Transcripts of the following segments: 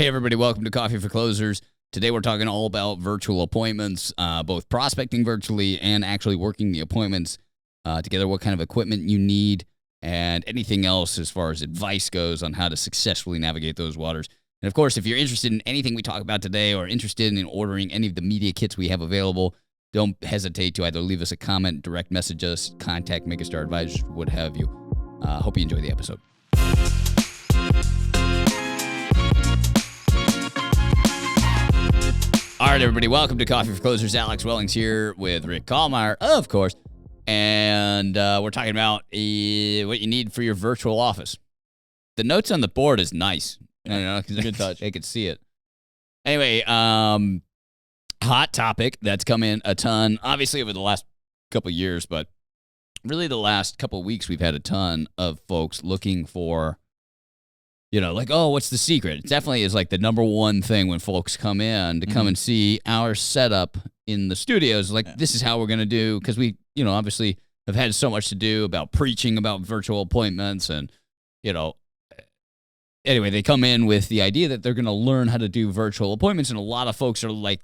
Hey, everybody, welcome to Coffee for Closers. Today we're talking all about virtual appointments, both prospecting virtually and actually working the appointments together, what kind of equipment you need, and anything else as far as advice goes on how to successfully navigate those waters. And, of course, if you're interested in anything we talk about today or interested in ordering any of the media kits we have available, don't hesitate to either leave us a comment, direct message us, contact Megastar Advisors, what have you. Hope you enjoy the episode. All right, everybody, welcome to Coffee for Closers. Alex Wellings here with Rick Kallmeyer, of course, and we're talking about what you need for your virtual office. The notes on the board is nice. I don't know, 'cause Good touch. they could see it. Anyway, hot topic that's come in a ton, obviously over the last couple of years, but really the last couple of weeks we've had a ton of folks looking for, like, oh, what's the secret? It definitely is like the number one thing when folks come in to come and see our setup in the studios. Like, this is how we're going to do, because we, obviously have had so much to do about preaching about virtual appointments and, anyway, they come in with the idea that they're going to learn how to do virtual appointments. And a lot of folks are like,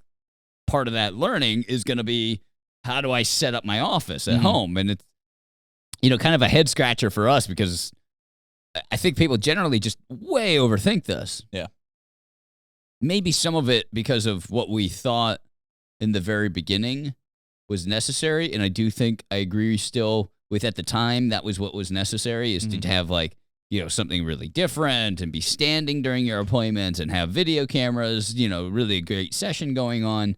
part of that learning is going to be, how do I set up my office at home? And it's, kind of a head scratcher for us, because I think people generally just way overthink this. Yeah. Maybe some of it because of what we thought in the very beginning was necessary. And I do think I agree still with, at the time, that was what was necessary, is to have something really different and be standing during your appointments and have video cameras, really a great session going on.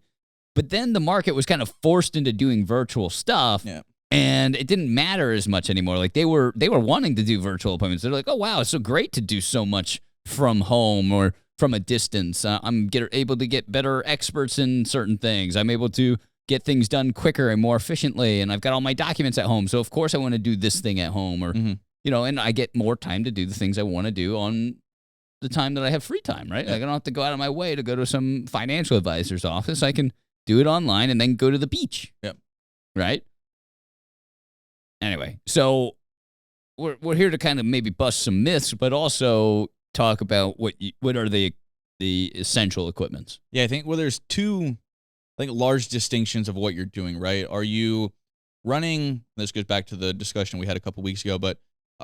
But then the market was kind of forced into doing virtual stuff. Yeah. And it didn't matter as much anymore. Like, they were wanting to do virtual appointments. They're like, oh, wow, it's so great to do so much from home or from a distance. I'm able to get better experts in certain things. I'm able to get things done quicker and more efficiently. And I've got all my documents at home. So, of course, I want to do this thing at home. Or, and I get more time to do the things I want to do on the time that I have free time, right? Yeah. Like, I don't have to go out of my way to go to some financial advisor's office. I can do it online and then go to the beach. Yep. Right? Anyway, so we're here to kind of maybe bust some myths, but also talk about what are the essential equipments. Yeah, I think, there's two, large distinctions of what you're doing, right? Are you running, this goes back to the discussion we had a couple weeks ago, but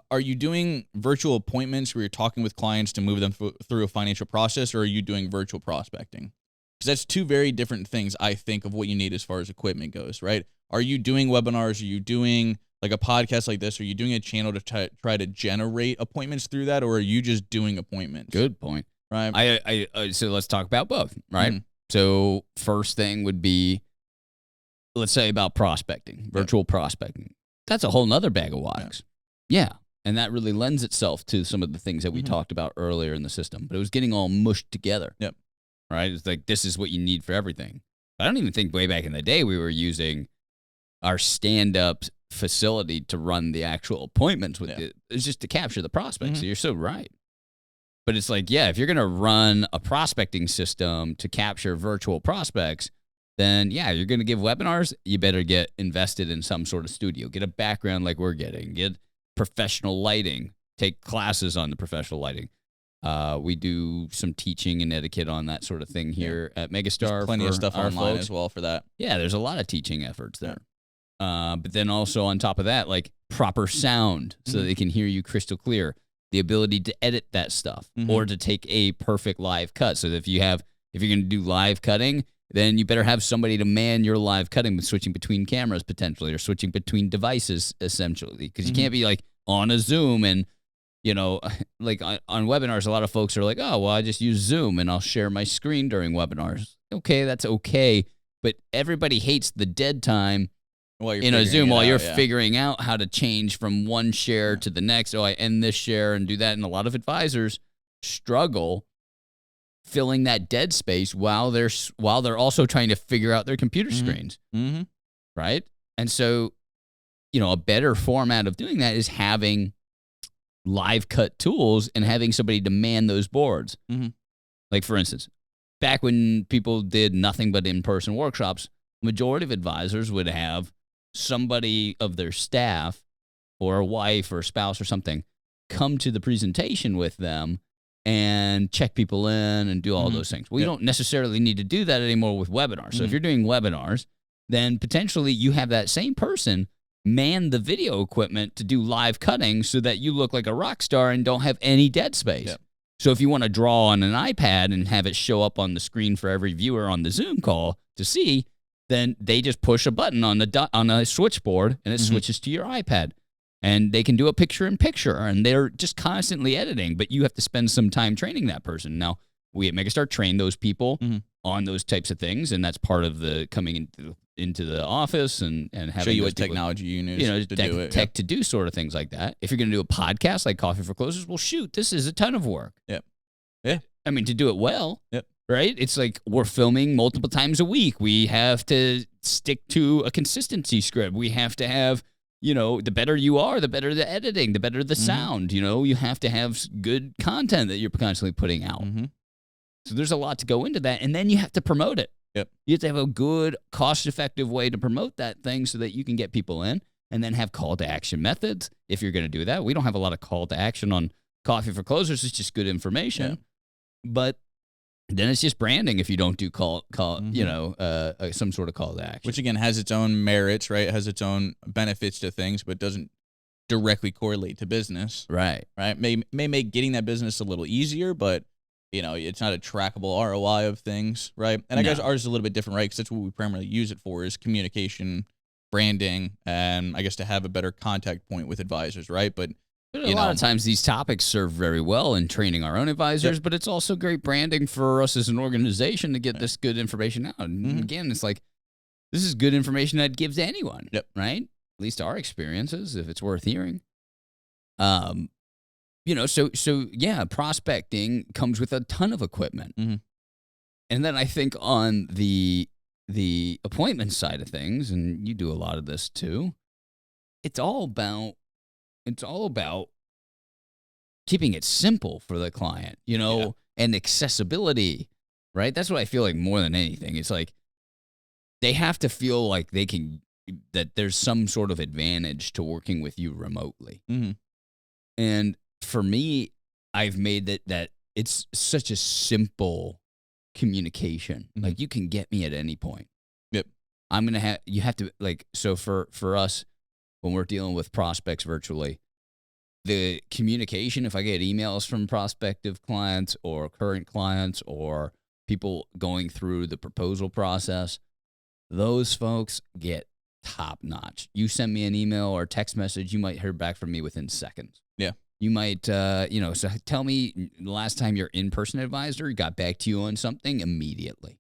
are you doing virtual appointments where you're talking with clients to move them through a financial process, or are you doing virtual prospecting? Because that's two very different things, I think, of what you need as far as equipment goes, right? Are you doing webinars? Are you doing like a podcast like this? Are you doing a channel to try to generate appointments through that, or are you just doing appointments? Good point. Right. So let's talk about both, right? So first thing would be, let's say about prospecting, virtual prospecting. That's a whole nother bag of wax. Yeah. And that really lends itself to some of the things that we talked about earlier in the system, but it was getting all mushed together. Yep. Right. It's like, this is what you need for everything. I don't even think way back in the day we were using our stand-up facility to run the actual appointments with it. It's just to capture the prospects. So you're so right. But it's like, if you're going to run a prospecting system to capture virtual prospects, then you're going to give webinars. You better get invested in some sort of studio, get a background like we're getting, get professional lighting, take classes on the professional lighting. We do some teaching and etiquette on that sort of thing here at Megastar. There's plenty of stuff online as well for that. Yeah, there's a lot of teaching efforts there. But then also on top of that, like proper sound so they can hear you crystal clear, the ability to edit that stuff or to take a perfect live cut. So that if you're going to do live cutting, then you better have somebody to man your live cutting with switching between cameras potentially, or switching between devices essentially. Because you can't be like on a Zoom and, like on webinars, a lot of folks are like, oh, well, I just use Zoom and I'll share my screen during webinars. Okay, that's okay. But everybody hates the dead time in a Zoom while you're figuring out how to change from one share to the next. Oh, I end this share and do that. And a lot of advisors struggle filling that dead space while they're also trying to figure out their computer screens. Right? And so, a better format of doing that is having live cut tools and having somebody to man those boards. Like, for instance, back when people did nothing but in-person workshops, majority of advisors would have somebody of their staff or a wife or a spouse or something come to the presentation with them and check people in and do all those things. Well, you don't necessarily need to do that anymore with webinars. So if you're doing webinars, then potentially you have that same person man the video equipment to do live cutting so that you look like a rock star and don't have any dead space. Yep. So if you want to draw on an iPad and have it show up on the screen for every viewer on the Zoom call to see, then they just push a button on a switchboard and it switches to your iPad. And they can do a picture-in-picture, and they're just constantly editing, but you have to spend some time training that person. Now, we at Megastar train those people on those types of things, and that's part of the coming into the office and having show you what people, technology you use to do it. Tech to do sort of things like that. If you're going to do a podcast like Coffee for Closers, well, shoot, this is a ton of work. Yep. Yeah. I mean, to do it well. Yep. Right? It's like we're filming multiple times a week. We have to stick to a consistency script. We have to have, the better you are, the better the editing, the better the sound. You have to have good content that you're constantly putting out. So there's a lot to go into that. And then you have to promote it. Yep. You have to have a good, cost-effective way to promote that thing so that you can get people in, and then have call-to-action methods if you're going to do that. We don't have a lot of call-to-action on Coffee for Closers. It's just good information. Yeah. But then it's just branding if you don't do some sort of call to action. Which, again, has its own merits, right? It has its own benefits to things, but doesn't directly correlate to business. Right. May make getting that business a little easier, but, it's not a trackable ROI of things, right? And I guess ours is a little bit different, right? Because that's what we primarily use it for is communication, branding, and I guess to have a better contact point with advisors, right? But a lot of times these topics serve very well in training our own advisors, but it's also great branding for us as an organization to get this good information out. And again, it's like, this is good information I'd give to anyone, right? At least our experiences, if it's worth hearing. Prospecting comes with a ton of equipment. And then I think on the appointment side of things, and you do a lot of this too, it's all about keeping it simple for the client, and accessibility, right? That's what I feel like more than anything. It's like they have to feel like that there's some sort of advantage to working with you remotely. And for me, I've made that it's such a simple communication. Like you can get me at any point. Yep. You have to so for us, when we're dealing with prospects virtually, the communication, if I get emails from prospective clients or current clients or people going through the proposal process, those folks get top notch. You send me an email or text message, you might hear back from me within seconds. Yeah. You might, so tell me the last time your in-person advisor got back to you on something immediately.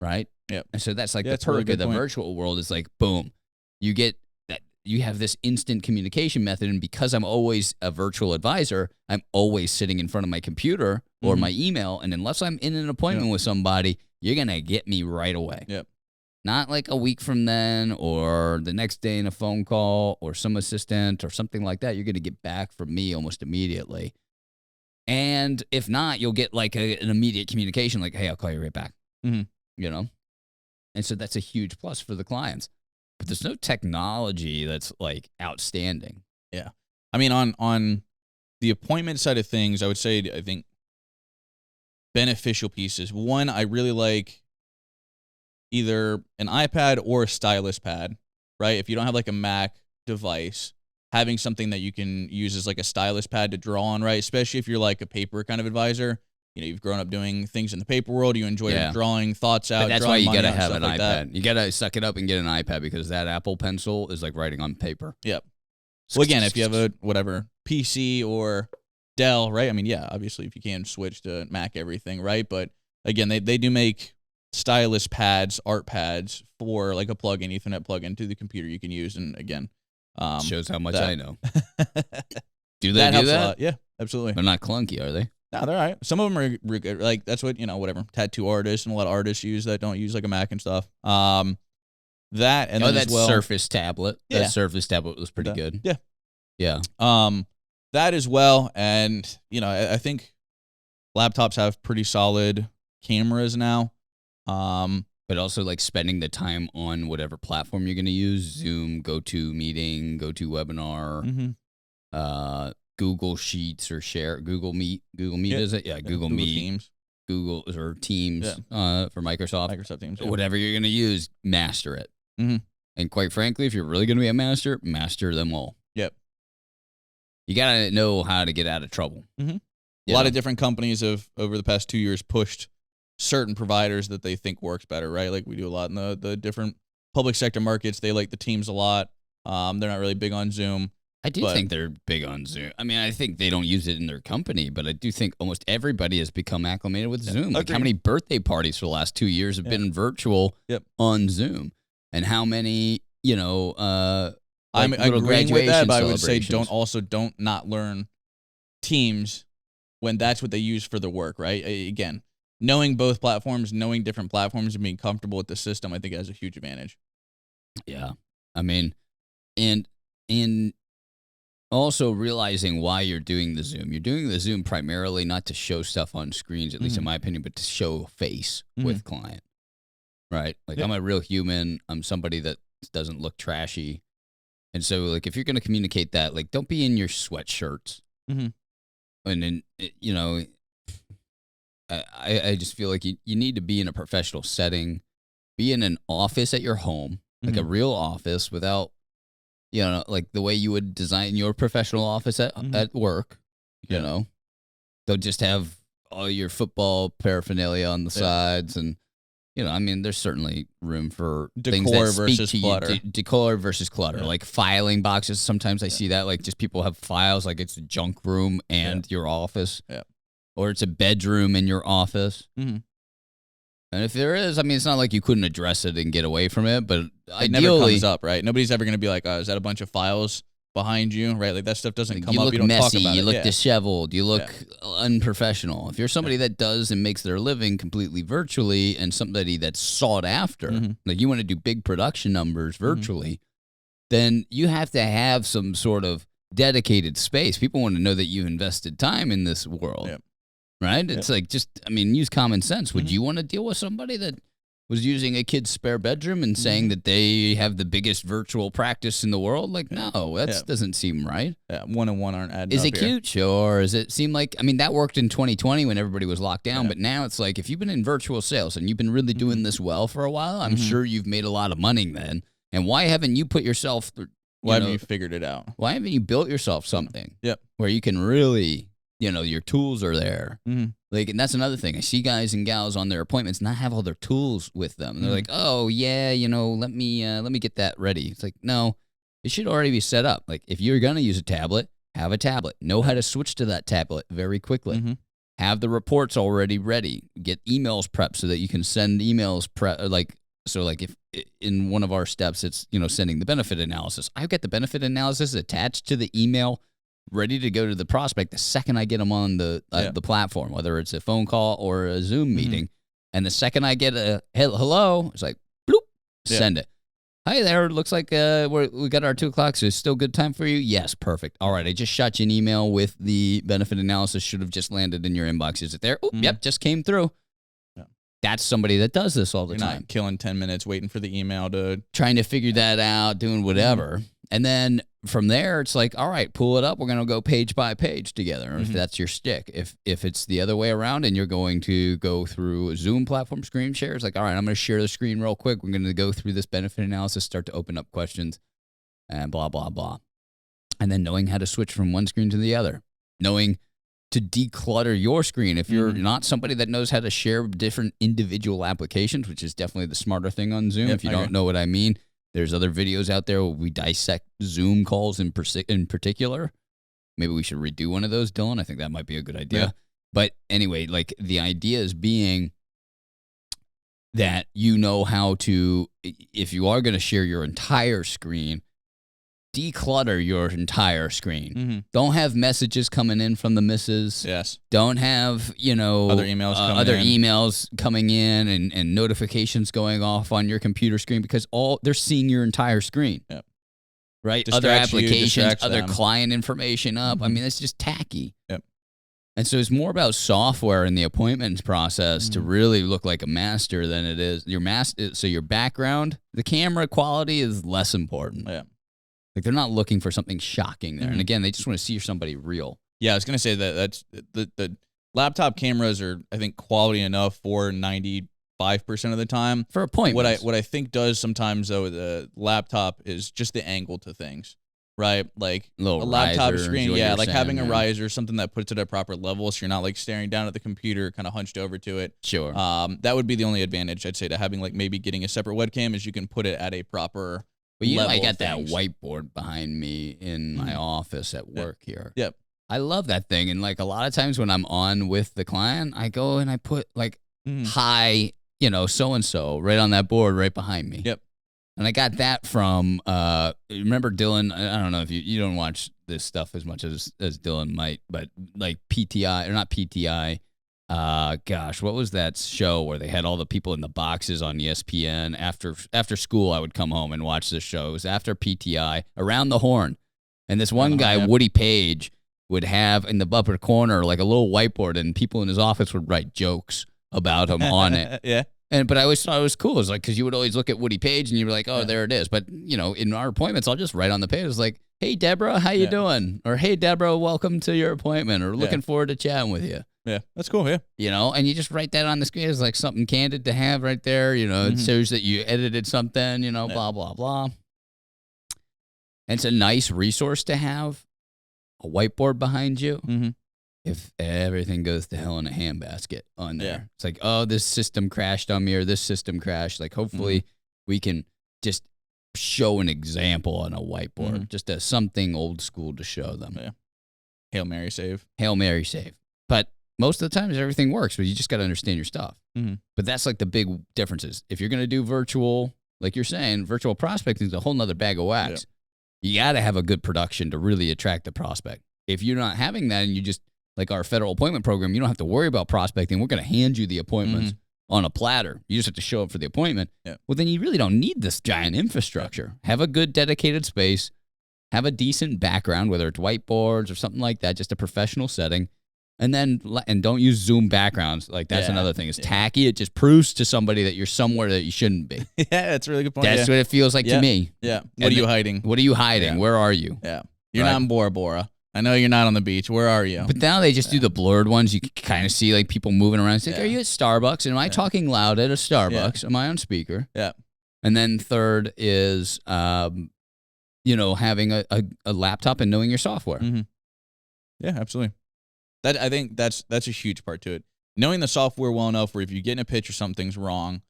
Right? Yeah. And so that's like the perk of the virtual world is like, boom, you get that. You have this instant communication method. And because I'm always a virtual advisor, I'm always sitting in front of my computer or my email. And unless I'm in an appointment with somebody, you're going to get me right away. Yep. Not like a week from then or the next day in a phone call or some assistant or something like that. You're going to get back from me almost immediately. And if not, you'll get like an immediate communication like, hey, I'll call you right back. And so that's a huge plus for the clients. But there's no technology that's like outstanding. Yeah. I mean, on the appointment side of things, I would say, I think beneficial pieces. One, I really like either an iPad or a stylus pad, right? If you don't have like a Mac device, having something that you can use as like a stylus pad to draw on, right? Especially if you're like a paper kind of advisor. You've grown up doing things in the paper world. You enjoy drawing thoughts out. But that's why you got to have an iPad. You got to suck it up and get an iPad because that Apple Pencil is like writing on paper. Yep. Well, again, if you have a PC or Dell, right? I mean, yeah, obviously if you can switch to Mac everything, right? But again, they do make stylus pads, art pads for like a plug-in, Ethernet plug-in to the computer you can use. And again, shows how much I know. Do they do that? Yeah, absolutely. They're not clunky, are they? No, they're all right. Some of them are good. Like that's what, tattoo artists and a lot of artists use that don't use like a Mac and stuff. That and then that Surface tablet. Yeah. That Surface tablet was pretty good. Yeah. Yeah. That as well. And, I think laptops have pretty solid cameras now. But also like spending the time on whatever platform you're going to use, Zoom, GoToMeeting, GoToWebinar, Google Sheets or share Google Meet. Google Meet, is it? Yeah, Google Meet. Teams. Google or Teams for Microsoft. Microsoft Teams. Yeah. Whatever you're going to use, master it. Mm-hmm. And quite frankly, if you're really going to be a master them all. Yep. You got to know how to get out of trouble. Mm-hmm. A lot of different companies have, over the past 2 years, pushed certain providers that they think works better, right? Like we do a lot in the different public sector markets. They like the Teams a lot. They're not really big on Zoom. I do think they're big on Zoom. I mean, I think they don't use it in their company, but I do think almost everybody has become acclimated with Zoom. Like how many birthday parties for the last 2 years have been virtual on Zoom, and how many, I'm agreeing with that, but I would say don't not learn Teams when that's what they use for the work, right? Again, knowing both platforms, knowing different platforms, and being comfortable with the system, I think has a huge advantage. Yeah, I mean, and also realizing why you're doing the Zoom. You're doing the Zoom primarily not to show stuff on screens, at least in my opinion, but to show face with client, right? Like I'm a real human. I'm somebody that doesn't look trashy. And so like, if you're going to communicate that, like don't be in your sweatshirts. Mm-hmm. And then, I just feel like you need to be in a professional setting, be in an office at your home, like a real office without, like the way you would design your professional office at work, you know. They'll just have all your football paraphernalia on the sides and, I mean, there's certainly room for things that versus speak to clutter. Decor versus clutter, like filing boxes. Sometimes I see that, like just people have files, like it's a junk room and your office, or it's a bedroom in your office. Mm-hmm. And if there is, I mean, it's not like you couldn't address it and get away from it, but it never comes up, right? Nobody's ever going to be like, "Oh, is that a bunch of files behind you?" Right? Like that stuff doesn't come up. You look messy. You look disheveled. You look unprofessional. If you're somebody that does and makes their living completely virtually, and somebody that's sought after, like you want to do big production numbers virtually, then you have to have some sort of dedicated space. People want to know that you invested time in this world. Yep. Right? It's like use common sense. Would you want to deal with somebody that was using a kid's spare bedroom and saying that they have the biggest virtual practice in the world? Like, no, that doesn't seem right. Yeah, one-on-one aren't adding up. Is it cute? Sure. Does it seem like, that worked in 2020 when everybody was locked down, but now it's like if you've been in virtual sales and you've been really doing this well for a while, I'm sure you've made a lot of money then. And why haven't you put yourself... Why haven't you figured it out? Why haven't you built yourself something Yep. where you can really... your tools are there. Like, and that's another thing. I see guys and gals on their appointments not have all their tools with them. And they're like, "Oh yeah, let me get that ready." It's like, no, it should already be set up. Like, if you're gonna use a tablet, have a tablet. Know how to switch to that tablet very quickly. Have the reports already ready. Get emails prepped so that you can send emails like if in one of our steps, it's sending the benefit analysis. I've got the benefit analysis attached to the email, ready to go to the prospect the second I get them on the platform, whether it's a phone call or a Zoom meeting. And the second I get a hello, it's like, bloop, send it. Hi there, looks like we got our 2 o'clock, so it's still good time for you? Yes, perfect. All right, I just shot you an email with the benefit analysis, should have just landed in your inbox. Is it there? Oh, yep, just came through. Yeah. That's somebody that does this all the time. Not killing 10 minutes waiting for the email to... Trying to figure that out, doing whatever. And then from there, it's like, all right, pull it up. We're going to go page by page together, if that's your stick. If it's the other way around and you're going to go through a Zoom platform screen share, it's like, all right, I'm going to share the screen real quick. We're going to go through this benefit analysis, start to open up questions, and blah, blah, blah. And then knowing how to switch from one screen to the other. Knowing to declutter your screen. If you're not somebody that knows how to share different individual applications, which is definitely the smarter thing on Zoom. If you don't know what I mean. There's other videos out there where we dissect Zoom calls in particular. Maybe we should redo one of those, Dylan. I think that might be a good idea. Yeah. But anyway, like the idea is being that how to, if you are going to share your entire screen, declutter your entire screen. Don't have messages coming in from the missus. Yes. Don't have, other emails coming in and notifications going off on your computer screen, because they're seeing your entire screen. Yep. Right? Other applications, other client information up. I mean, it's just tacky. Yep. And so it's more about software in the appointments process to really look like a master than it is your background, the camera quality is less important. Yeah. Like they're not looking for something shocking there. Mhm. And again, they just want to see somebody real. Yeah, I was gonna say that's the laptop cameras are, I think, quality enough for 95% of the time. For appointments. What I think does sometimes though, the laptop is just the angle to things, right? Like Little a laptop riser, screen, is what yeah, you're like having saying, a yeah. riser, something that puts it at proper level, so you're not like staring down at the computer, kind of hunched over to it. Sure. That would be the only advantage I'd say to having like maybe getting a separate webcam is you can put it at a proper. But you know, I level got of that things. whiteboard behind me in my office at work here. Yep. I love that thing. And like a lot of times when I'm on with the client, I go and I put like hi, so-and-so right on that board right behind me. Yep. And I got that from, remember Dylan? I don't know if you don't watch this stuff as much as Dylan might, but like PTI, or not PTI, gosh, what was that show where they had all the people in the boxes on ESPN? After school, I would come home and watch the shows. After PTI, Around the Horn. And this one guy, yeah. Woody Page, would have in the upper corner like a little whiteboard, and people in his office would write jokes about him on it. Yeah. But I always thought it was cool. It was like, because you would always look at Woody Page and you were like, oh, there it is. But, in our appointments, I'll just write on the page. It's like, hey, Deborah, how you doing? Or, hey, Deborah, welcome to your appointment. Or looking forward to chatting with you. Yeah, that's cool, yeah. And you just write that on the screen. It's like something candid to have right there. It shows that you edited something, blah, blah, blah. And it's a nice resource to have, a whiteboard behind you. Mm-hmm. If everything goes to hell in a handbasket on there. Yeah. It's like, oh, this system crashed on me, or this system crashed. Like, hopefully we can just show an example on a whiteboard, just as something old school to show them. Yeah. Hail Mary save. Hail Mary save. But most of the times everything works, but you just got to understand your stuff. Mm-hmm. But that's like the big differences. If you're going to do virtual, like you're saying, virtual prospecting is a whole nother bag of wax. Yep. You got to have a good production to really attract the prospect. If you're not having that and you just, like our federal appointment program, you don't have to worry about prospecting. We're going to hand you the appointments on a platter. You just have to show up for the appointment. Yeah. Well, then you really don't need this giant infrastructure. Have a good dedicated space. Have a decent background, whether it's whiteboards or something like that, just a professional setting. And don't use Zoom backgrounds. Like that's another thing. It's tacky. It just proves to somebody that you're somewhere that you shouldn't be. Yeah, that's a really good point. That's what it feels like to me. Yeah. What are you hiding? What are you hiding? Yeah. Where are you? Yeah. You're not in Bora Bora. I know you're not on the beach. Where are you? But now they just do the blurred ones. You can kind of see like people moving around. It's like, are you at Starbucks? Am I talking loud at a Starbucks? Am I on speaker? Yeah. And then third is, having a laptop and knowing your software. Mm-hmm. Yeah, absolutely. I think that's a huge part to it. Knowing the software well enough where if you get in a pitch or something's wrong,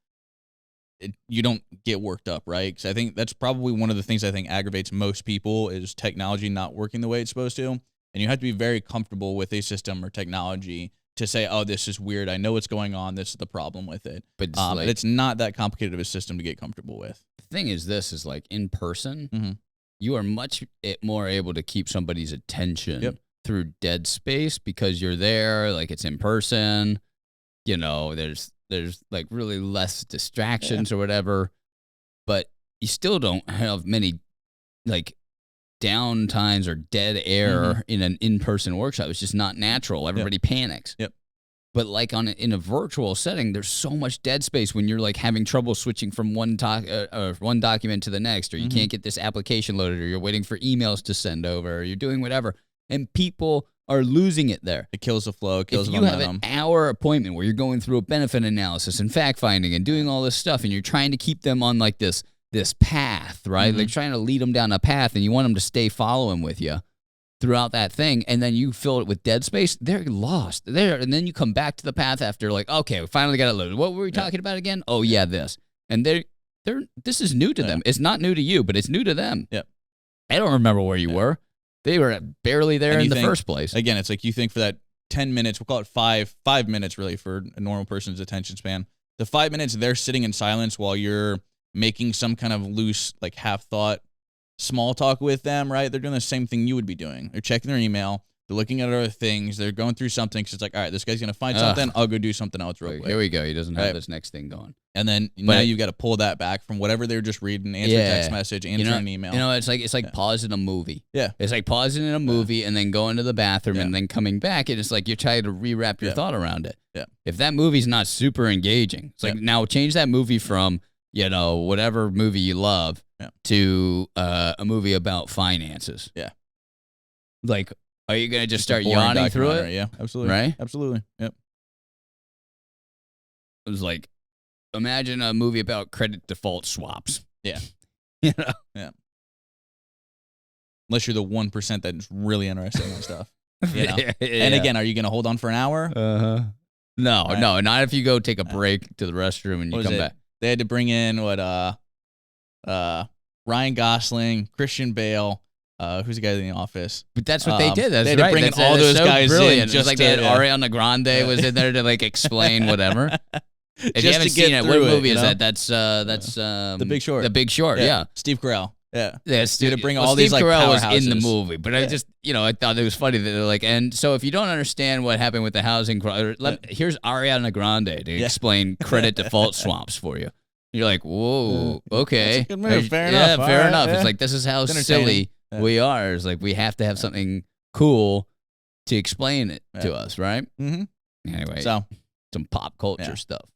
you don't get worked up, right? Because I think that's probably one of the things I think aggravates most people is technology not working the way it's supposed to. And you have to be very comfortable with a system or technology to say, oh, this is weird. I know what's going on. This is the problem with it. But it's not that complicated of a system to get comfortable with. The thing is, this is like in person, you are much more able to keep somebody's attention through dead space because you're there, like it's in person. There's like really less distractions or whatever, but you still don't have many like down times or dead air in an in-person workshop. It's just not natural. Everybody panics. Yep. But like in a virtual setting, there's so much dead space when you're like having trouble switching from one document to the next, or you can't get this application loaded, or you're waiting for emails to send over, or you're doing whatever, and people are losing it there. It kills the flow, it kills if the you momentum. have an hour appointment where you're going through a benefit analysis and fact finding and doing all this stuff, and you're trying to keep them on like this path, right? Like trying to lead them down a path, and you want them to stay following with you throughout that thing, and then you fill it with dead space, they're lost there. And then you come back to the path after, like, okay, we finally got it loaded. What were we talking about again? Oh yeah, this. And this is new to them. It's not new to you, but it's new to them. Yeah. I don't remember where you were. They were barely there in the first place. Again, it's like you think for that 10 minutes, we'll call it five minutes really for a normal person's attention span. The 5 minutes they're sitting in silence while you're making some kind of loose, like half thought small talk with them, right? They're doing the same thing you would be doing. They're checking their email. They're looking at other things. They're going through something. So it's like, all right, this guy's going to find something. I'll go do something else real quick. Here we go. He doesn't have this next thing going. And then now you've got to pull that back from whatever they were just reading, answer a text message, answer an email. It's like pausing a movie. Yeah. It's like pausing in a movie and then going to the bathroom and then coming back. And it's like you're trying to rewrap your thought around it. Yeah. If that movie's not super engaging, it's like now change that movie from, whatever movie you love to a movie about finances. Yeah. Like, are you gonna just It's a start boring yawning through it? documentary, Yeah, absolutely. Right? Absolutely. Yep. It was like, imagine a movie about credit default swaps. Yeah. You know? Yeah. Unless you're the 1% that's really interested in that stuff. You know? Yeah. And again, are you going to hold on for an hour? No, Right. no, not if you go take a break to the restroom and you What is come it? back. They had to bring in Ryan Gosling, Christian Bale, who's the guy in the office? But that's what they did. That's they had to right. bring in That's all those so guys in brilliant. just It's like they had to- Ariana Grande was in there to like explain whatever. If Just you haven't to get seen it, what through it, movie you is know? that? That's The Big Short. The Big Short. Yeah. Steve Carell. Yeah. Yeah, To bring well, all these, Steve like, Carell was in the powerhouses. movie, but I just, I thought it was funny that they're like, and so if you don't understand what happened with the housing, here's Ariana Grande to explain credit default swaps for you. You're like, whoa, okay, That's a good move. Fair yeah, enough. fair All right, enough. yeah. It's like this is how It's silly entertaining. we are. It's like we have to have something cool to explain it to us, right? Mm-hmm. Anyway, So some pop culture Yeah. stuff.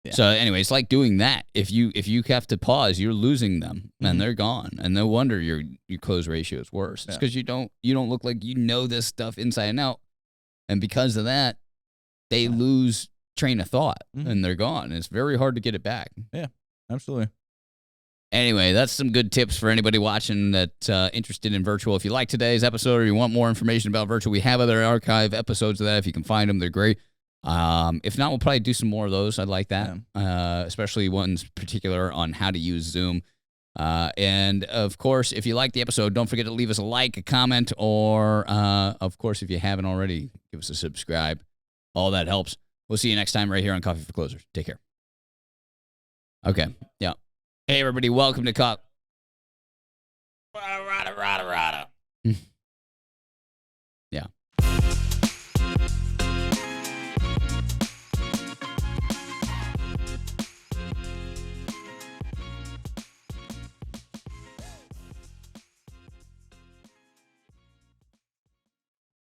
Yeah. So anyway, it's like doing that. If you have to pause, you're losing them, Mhm. and they're gone. And no wonder your close ratio is worse. It's Yeah. because you don't look like you know this stuff inside and out, and because of that, they lose train of thought Mhm. and they're gone. It's very hard to get it back. absolutely. Anyway, that's some good tips for anybody watching that's interested in virtual. If you like today's episode or you want more information about virtual, we have other archive episodes of that. If you can find them, they're great. If not, we'll probably do some more of those. I'd like that, especially ones particular on how to use Zoom. And of course, if you like the episode, don't forget to leave us a like, a comment, or of course, if you haven't already, give us a subscribe. All that helps. We'll see you next time right here on Coffee for Closers. Take care. Okay. Yeah. Hey, everybody. Welcome to Rada.